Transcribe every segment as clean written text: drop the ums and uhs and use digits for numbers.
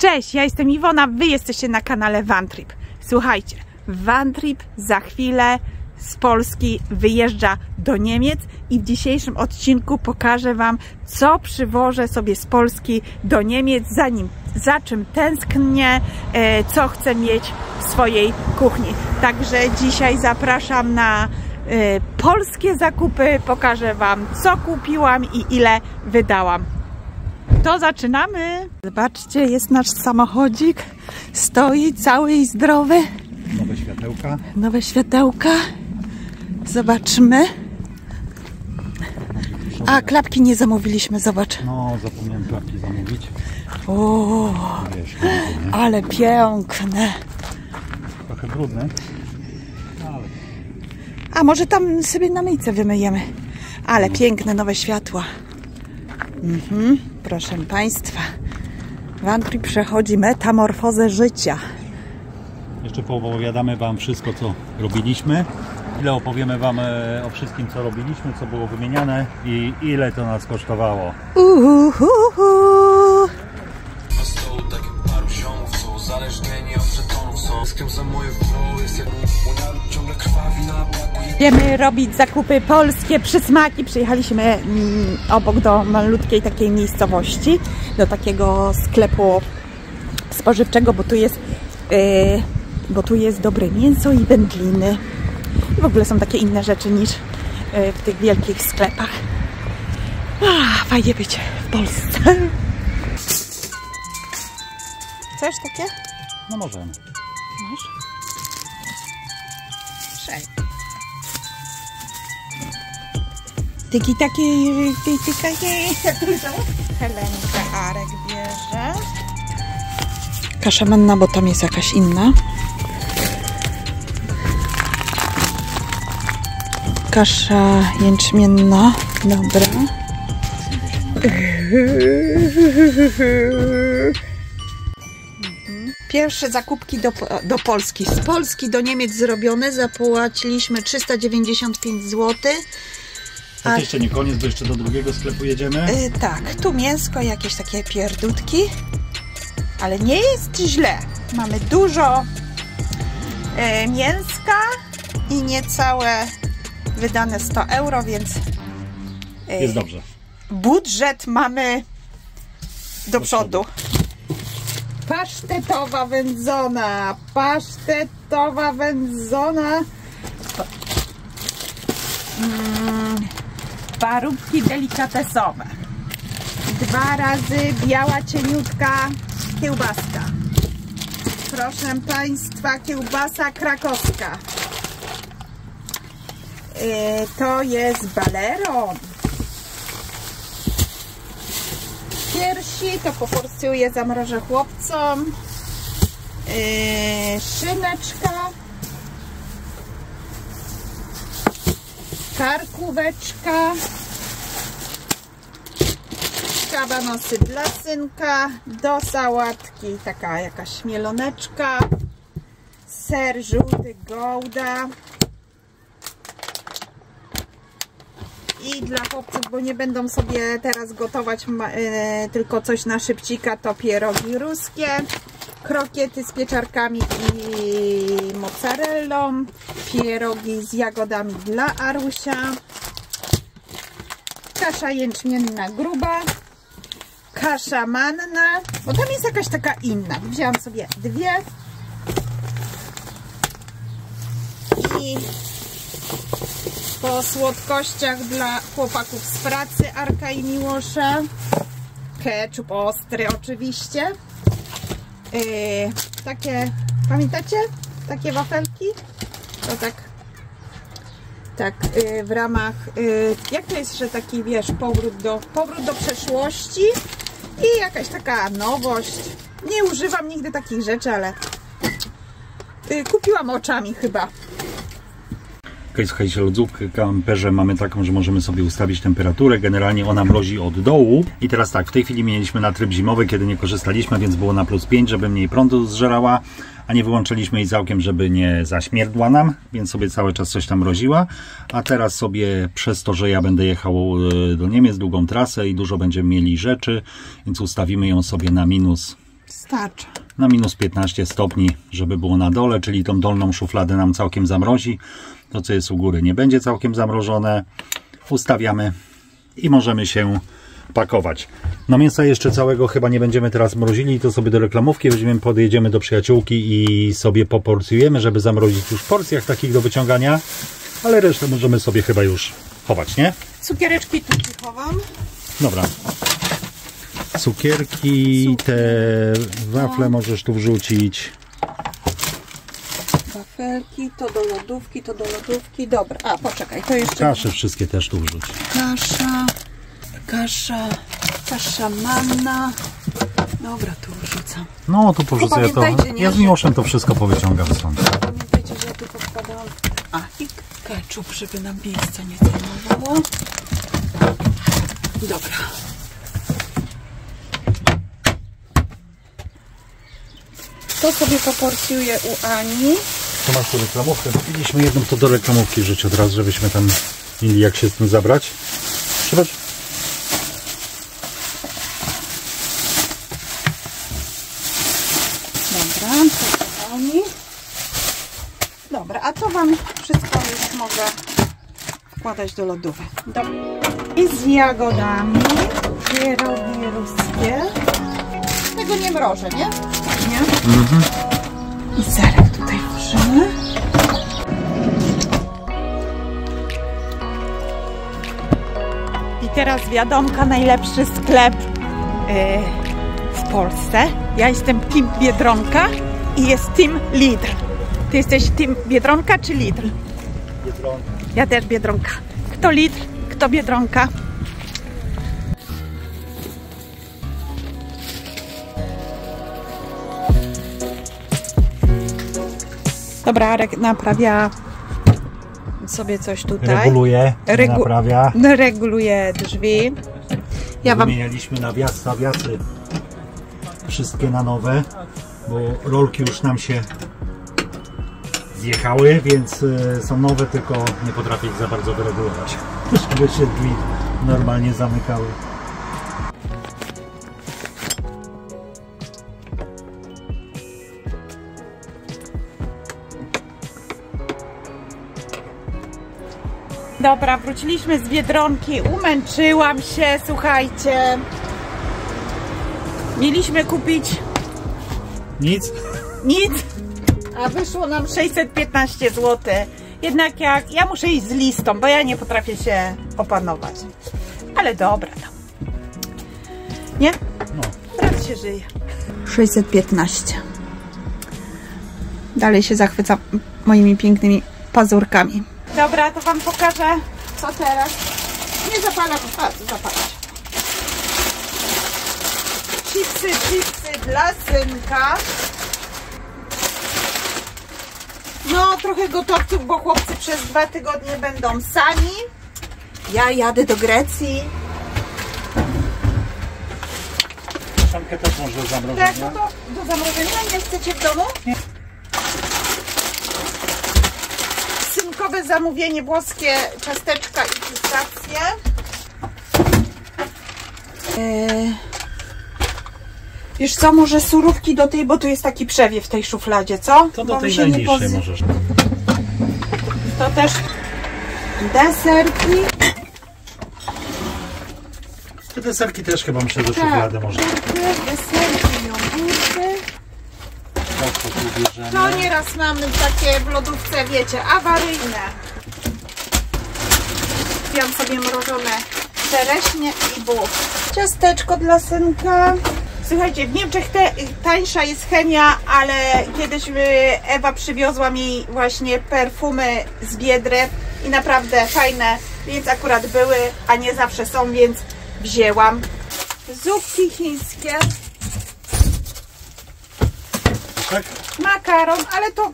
Cześć, ja jestem Iwona, wy jesteście na kanale Vantrip. Słuchajcie, Vantrip za chwilę z Polski wyjeżdża do Niemiec i w dzisiejszym odcinku pokażę wam, co przywożę sobie z Polski do Niemiec, za czym tęsknię, co chcę mieć w swojej kuchni. Także dzisiaj zapraszam na polskie zakupy, pokażę wam, co kupiłam i ile wydałam. To zaczynamy. Zobaczcie, jest nasz samochodzik. Stoi cały i zdrowy. Nowe światełka. Nowe światełka. Zobaczmy. A, klapki nie zamówiliśmy, zobacz. No, zapomniałem klapki zamówić. O, ale piękne. Trochę brudne. Ale... A może tam sobie na myjce wymyjemy. Ale piękne nowe światła. Proszę Państwa, Vantrip przechodzi metamorfozę życia. Jeszcze poopowiadamy wam wszystko, co robiliśmy. Ile opowiemy wam o wszystkim, co robiliśmy, co było wymieniane i ile to nas kosztowało. Będziemy robić zakupy polskie, przysmaki. Przyjechaliśmy obok do malutkiej takiej miejscowości, do takiego sklepu spożywczego, bo tu jest dobre mięso i wędliny. I w ogóle są takie inne rzeczy niż w tych wielkich sklepach. Fajnie być w Polsce. Chcesz takie? No możemy. Masz? Cześć. Tyki taki, Helenka Arek bierze. Kasza manna, bo tam jest jakaś inna. Kasza jęczmienna, dobra. Pierwsze zakupki do Polski. Z Polski do Niemiec zrobione. Zapłaciliśmy 395 zł. To jeszcze nie koniec, bo jeszcze do drugiego sklepu jedziemy. Tak, tu mięsko, jakieś takie pierdutki. Ale nie jest źle. Mamy dużo mięska i niecałe wydane 100 euro, więc jest dobrze. Budżet mamy do przodu. Pasztetowa wędzona. Pasztetowa wędzona. Parówki delikatesowe. 2 razy biała cieniutka kiełbaska. Proszę Państwa, kiełbasa krakowska. To jest baleron. Piersi to poporcjuję, zamrożę chłopcom. Szyneczka. Karkóweczka. Kabanosy dla synka. Do sałatki taka jakaś mieloneczka. Ser żółty Gouda. I dla chłopców, bo nie będą sobie teraz gotować tylko coś na szybcika, to pierogi ruskie, krokiety z pieczarkami i mozzarellą, pierogi z jagodami dla Arusia, kasza jęczmienna gruba, kasza manna, bo tam jest jakaś taka inna. Wzięłam sobie 2 i po słodkościach dla chłopaków z pracy Arka i Miłosza. Ketchup ostry oczywiście. Takie, pamiętacie? Takie wafelki? To tak w ramach, jak to jest, że taki, wiesz, powrót do przeszłości i jakaś taka nowość. Nie używam nigdy takich rzeczy, ale kupiłam oczami chyba. Okej, słuchajcie, lodówkę w kamperze mamy taką, że możemy sobie ustawić temperaturę. Generalnie ona mrozi od dołu. I teraz tak, w tej chwili mieliśmy na tryb zimowy, kiedy nie korzystaliśmy, więc było na +5, żeby mniej prądu zżerała, a nie wyłączyliśmy jej całkiem, żeby nie zaśmierdła nam, więc sobie cały czas coś tam mroziła. A teraz sobie, przez to, że ja będę jechał do Niemiec, długą trasę i dużo będziemy mieli rzeczy, więc ustawimy ją sobie na Starczy. Na minus 15 stopni, żeby było na dole, czyli tą dolną szufladę nam całkiem zamrozi. To, co jest u góry, nie będzie całkiem zamrożone. Ustawiamy i możemy się pakować. No mięsa jeszcze całego chyba nie będziemy teraz mrozili, to sobie do reklamówki weźmiemy, podjedziemy do przyjaciółki i sobie poporcjujemy, żeby zamrozić już w porcjach takich do wyciągania, ale resztę możemy sobie chyba już chować, nie? Cukiereczki tu chowam. Dobra. Cukierki, te wafle możesz tu wrzucić. Wafelki, to do lodówki, to do lodówki. Dobra, a poczekaj, to jeszcze... Kasze wszystkie też tu wrzuć. Kasza manna. Dobra, tu wrzucam. No, tu porzucę to. Nie, Ja z Miłoszem to wszystko powyciągam stąd. Pamiętajcie, że ja tu podkładałam... A, i ketchup, żeby nam miejsca nie zajmowało. Dobra. To sobie poporcjuję u Ani. Tu masz tu reklamówkę. Kupiliśmy jedną, to do reklamówki wrzuć od razu, żebyśmy tam mieli jak się z tym zabrać. Zobacz. Dobra, to do Ani. Dobra, a to Wam wszystko już mogę wkładać do lodówki. Dobra. I z jagodami. Pierogieruskie. Tego nie mrożę, nie? Nie? Mhm. I serek tutaj włożymy. I teraz wiadomka, najlepszy sklep w Polsce. Ja jestem team Biedronka i jest team Lidl. Ty jesteś team Biedronka czy Lidl? Biedronka. Ja też Biedronka. Kto Lidl, kto Biedronka? Dobra, Arek naprawia sobie coś tutaj. Reguluje, naprawia. Reguluje drzwi. Ja Wam... Wymienialiśmy nawiasy wszystkie na nowe, bo rolki już nam się zjechały, więc są nowe, tylko nie potrafię ich za bardzo wyregulować, żeby się drzwi normalnie zamykały. Dobra, wróciliśmy z Biedronki, umęczyłam się, słuchajcie. Mieliśmy kupić Nic? nic, a wyszło nam 615 zł. Jednak jak ja muszę iść z listą, bo ja nie potrafię się opanować. Ale dobra tam. Nie? No. Raz się żyje. 615. Dalej się zachwycam moimi pięknymi pazurkami. Dobra, to Wam pokażę, co teraz. Nie zapalam, zapalać. Chipsy dla synka. No, trochę gotowców, bo chłopcy przez 2 tygodnie będą sami. Ja jadę do Grecji. Szankę też można zamrozić. Tak, no to do zamrożenia nie chcecie w domu? Nie. Synkowe zamówienie, włoskie ciasteczka i pistacje. Wiesz co, może surówki do tej, bo tu jest taki przewiew w tej szufladzie, co? To do bo tej najniższej możesz. To też deserki. Te deserki też chyba myślę, że szufladę można. Deserki, jogurty. To nieraz mamy takie w lodówce, wiecie, awaryjne. Kupiłam sobie mrożone czereśnie i bób. Ciasteczko dla synka. Słuchajcie, w Niemczech tańsza jest chemia, ale kiedyś Ewa przywiozła mi właśnie perfumy z Biedry i naprawdę fajne, więc akurat były, a nie zawsze są, więc wzięłam. Zupki chińskie. Tak? Makaron, ale to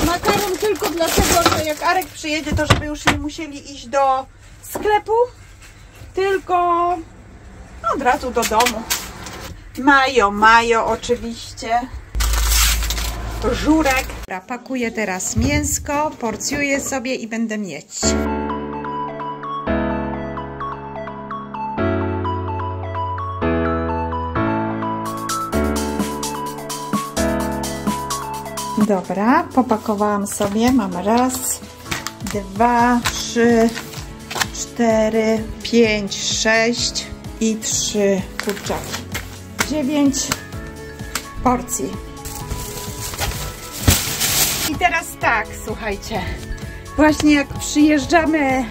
makaron tylko dlatego, że jak Arek przyjedzie, to żeby już nie musieli iść do sklepu, tylko od razu do domu. Majo oczywiście. Żurek. Pakuję teraz mięsko, porcjuję sobie i będę mieć. Dobra, popakowałam sobie. Mamy raz, 2, 3, 4, 5, 6 i 3 kurczaki. 9 porcji. I teraz tak, słuchajcie. Właśnie jak przyjeżdżamy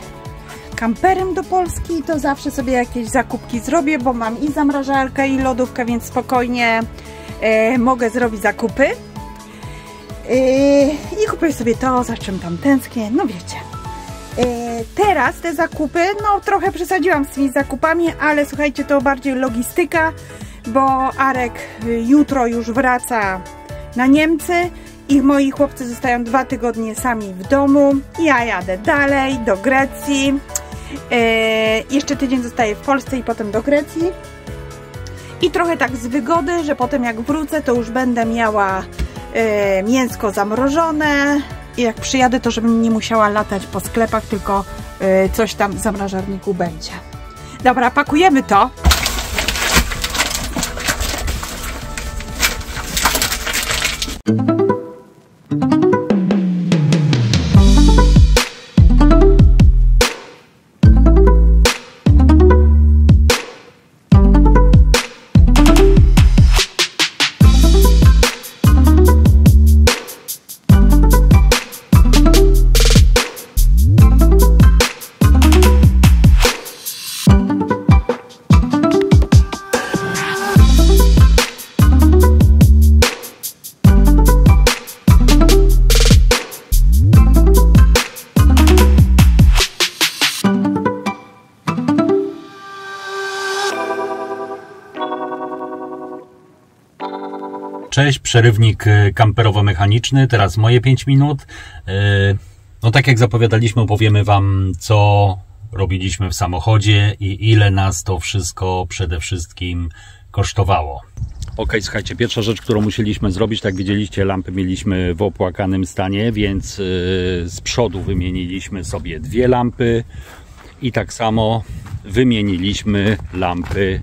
kamperem do Polski, to zawsze sobie jakieś zakupki zrobię, bo mam i zamrażarkę, i lodówkę, więc spokojnie mogę zrobić zakupy. I kupuję sobie to, za czym tam tęsknię, no wiecie. Teraz te zakupy, no trochę przesadziłam z tymi zakupami, ale słuchajcie, to bardziej logistyka, bo Arek jutro już wraca na Niemcy i moi chłopcy zostają 2 tygodnie sami w domu. Ja jadę dalej do Grecji. Jeszcze tydzień zostaję w Polsce i potem do Grecji. I trochę tak z wygody, że potem jak wrócę, to już będę miała mięsko zamrożone i jak przyjadę, to żebym nie musiała latać po sklepach, tylko coś tam w zamrażarniku będzie. Dobra, pakujemy to. Cześć, przerywnik kamperowo-mechaniczny, teraz moje 5 minut. No tak jak zapowiadaliśmy, opowiemy Wam, co robiliśmy w samochodzie i ile nas to wszystko przede wszystkim kosztowało. Ok, słuchajcie, pierwsza rzecz, którą musieliśmy zrobić, tak widzieliście, lampy mieliśmy w opłakanym stanie, więc z przodu wymieniliśmy sobie 2 lampy i tak samo wymieniliśmy lampy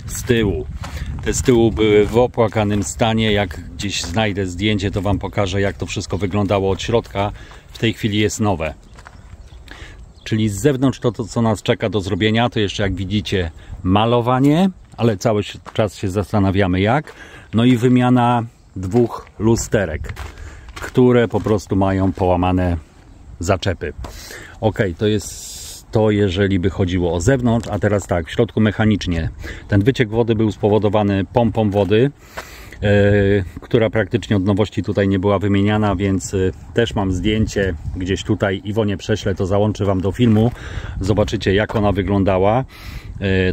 z tyłu. Te z tyłu były w opłakanym stanie. Jak gdzieś znajdę zdjęcie, to Wam pokażę, jak to wszystko wyglądało od środka. W tej chwili jest nowe. Czyli z zewnątrz to, co nas czeka do zrobienia, to jeszcze jak widzicie malowanie, ale cały czas się zastanawiamy jak. No i wymiana 2 lusterek, które po prostu mają połamane zaczepy. Ok, to jest to, jeżeli by chodziło o zewnątrz, a teraz tak, w środku mechanicznie. Ten wyciek wody był spowodowany pompą wody, która praktycznie od nowości tutaj nie była wymieniana, więc też mam zdjęcie gdzieś tutaj. Iwonie prześlę, to załączę Wam do filmu. Zobaczycie, jak ona wyglądała.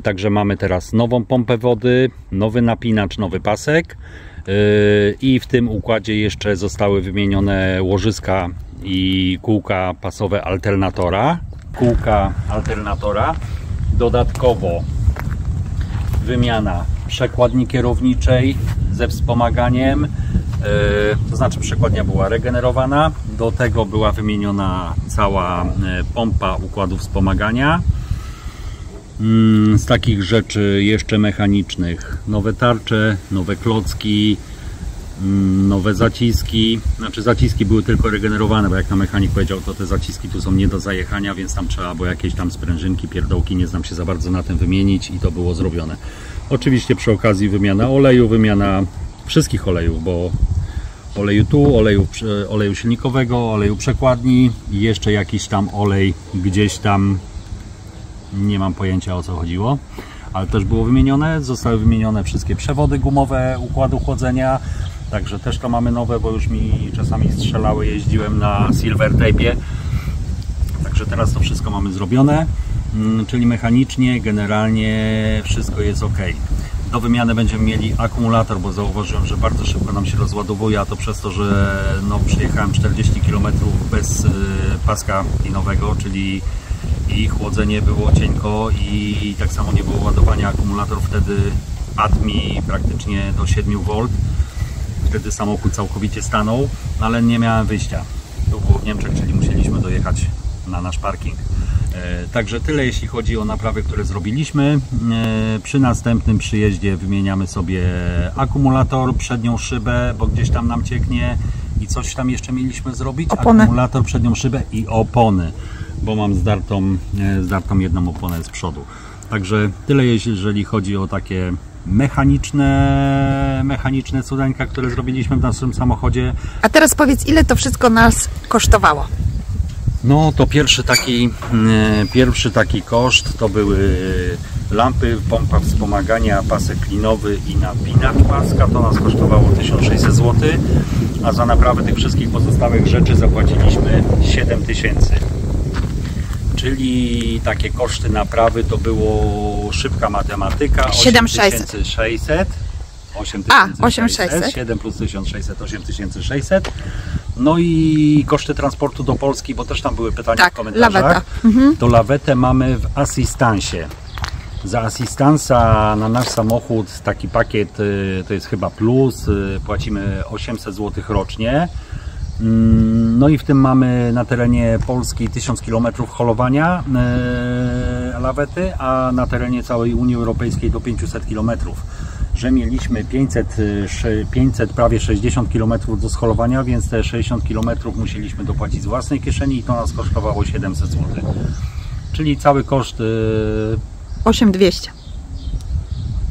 Także mamy teraz nową pompę wody, nowy napinacz, nowy pasek i w tym układzie jeszcze zostały wymienione łożyska i kółka pasowe alternatora. Dodatkowo wymiana przekładni kierowniczej ze wspomaganiem, to znaczy przekładnia była regenerowana, do tego była wymieniona cała pompa układu wspomagania. Z takich rzeczy jeszcze mechanicznych nowe tarcze, nowe klocki, nowe zaciski. Znaczy zaciski były tylko regenerowane, bo jak na mechanik powiedział, to te zaciski tu są nie do zajechania, więc tam trzeba było jakieś tam sprężynki, pierdołki, nie znam się za bardzo na tym, wymienić i to było zrobione. Oczywiście przy okazji wymiana oleju, wymiana wszystkich olejów, bo oleju tu, oleju silnikowego, oleju przekładni i jeszcze jakiś tam olej gdzieś tam, nie mam pojęcia, o co chodziło, ale też było wymienione. Zostały wymienione wszystkie przewody gumowe układu chłodzenia, także też to mamy nowe, bo już mi czasami strzelały, jeździłem na silver tape'ie, także teraz to wszystko mamy zrobione, czyli mechanicznie generalnie wszystko jest ok. Do wymiany będziemy mieli akumulator, bo zauważyłem, że bardzo szybko nam się rozładowuje, a to przez to, że no, przyjechałem 40 km bez paska linowego, czyli i chłodzenie było cienko i tak samo nie było ładowania. Akumulator wtedy padł mi praktycznie do 7 V. Wtedy samochód całkowicie stanął, ale nie miałem wyjścia. Tu było w Niemczech, czyli musieliśmy dojechać na nasz parking. Także tyle, jeśli chodzi o naprawy, które zrobiliśmy. Przy następnym przyjeździe wymieniamy sobie akumulator, przednią szybę, bo gdzieś tam nam cieknie, I coś tam jeszcze mieliśmy zrobić? Opony. Akumulator, przednią szybę i opony, bo mam zdartą jedną oponę z przodu. Także tyle, jeżeli chodzi o takie mechaniczne cudeńka, które zrobiliśmy w naszym samochodzie. A teraz powiedz, ile to wszystko nas kosztowało? No to pierwszy taki koszt to były lampy, pompa wspomagania, pasek klinowy i napinacz paska. To nas kosztowało 1600 zł, a za naprawę tych wszystkich pozostałych rzeczy zapłaciliśmy 7000. Czyli takie koszty naprawy to było szybka matematyka, 8600. 8600. 7 plus 1600, 8600. No i koszty transportu do Polski, bo też tam były pytania w komentarzach. Laweta. To lawetę mamy w asystansie. Za asystansa na nasz samochód taki pakiet to jest chyba plus, płacimy 800 zł rocznie. No i w tym mamy na terenie Polski 1000 km holowania lawety, a na terenie całej Unii Europejskiej do 500 km. Że mieliśmy 500 prawie 60 km do scholowania, więc te 60 km musieliśmy dopłacić z własnej kieszeni i to nas kosztowało 700 zł. Czyli cały koszt 8200.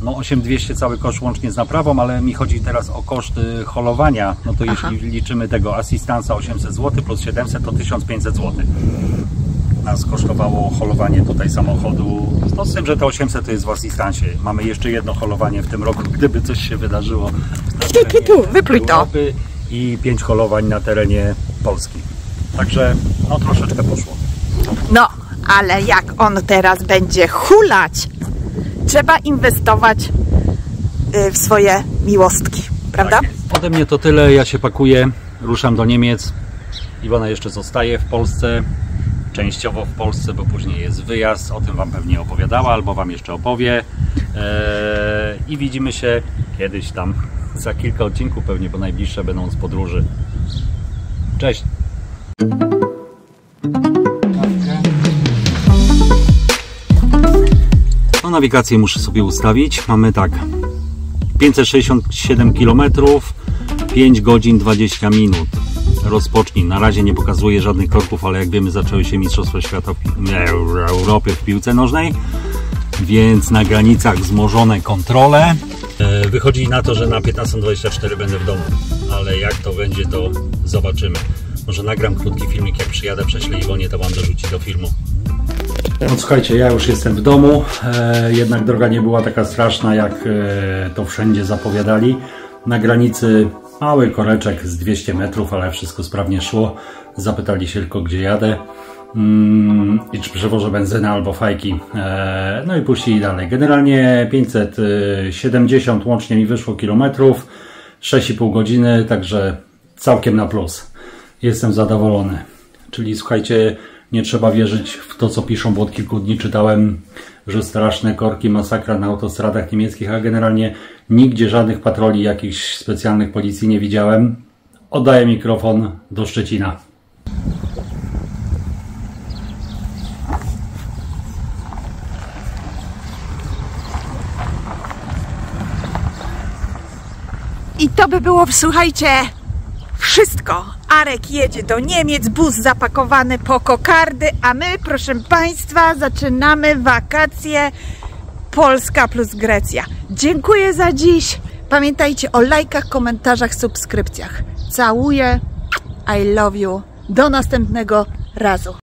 No 8200 cały koszt łącznie z naprawą, ale mi chodzi teraz o koszt holowania. No to jeśli liczymy tego asystansa 800 zł plus 700 to 1500 zł. Nas kosztowało holowanie tutaj samochodu. No z tym, że to 800 to jest w asystansie. Mamy jeszcze jedno holowanie w tym roku, gdyby coś się wydarzyło wypluj to. I 5 holowań na terenie Polski. Także no troszeczkę poszło. No, ale jak on teraz będzie hulać, trzeba inwestować w swoje miłostki, prawda? Tak jest. Ode mnie to tyle, ja się pakuję, ruszam do Niemiec. Iwona jeszcze zostaje w Polsce, częściowo w Polsce, bo później jest wyjazd, o tym Wam pewnie opowiadała, albo Wam jeszcze opowie. I widzimy się kiedyś tam, za kilka odcinków pewnie, bo najbliższe będą z podróży. Cześć! No, nawigację muszę sobie ustawić. Mamy tak 567 km, 5 godzin 20 minut. Rozpocznij. Na razie nie pokazuje żadnych korków, ale jak wiemy, zaczęły się Mistrzostwa Świata w Europie w piłce nożnej, więc na granicach wzmożone kontrole. Wychodzi na to, że na 15:24 będę w domu, ale jak to będzie, to zobaczymy. Może nagram krótki filmik, jak przyjadę, prześlę Iwonie, to Wam dorzuci do filmu. No słuchajcie, ja już jestem w domu, jednak droga nie była taka straszna, jak to wszędzie zapowiadali. Na granicy mały koreczek z 200 metrów, ale wszystko sprawnie szło. Zapytali się tylko, gdzie jadę i czy przewożę benzynę albo fajki. No i puścili dalej. Generalnie 570 łącznie mi wyszło kilometrów, 6,5 godziny, także całkiem na plus. Jestem zadowolony. Czyli słuchajcie, nie trzeba wierzyć w to, co piszą, bo od kilku dni czytałem, że straszne korki, masakra na autostradach niemieckich, a generalnie nigdzie żadnych patroli, jakichś specjalnych policji nie widziałem. Oddaję mikrofon do Szczecina. I to by było, słuchajcie, wszystko. Arek jedzie do Niemiec, bus zapakowany po kokardy, a my, proszę Państwa, zaczynamy wakacje Polska plus Grecja. Dziękuję za dziś. Pamiętajcie o lajkach, komentarzach, subskrypcjach. Całuję. I love you. Do następnego razu.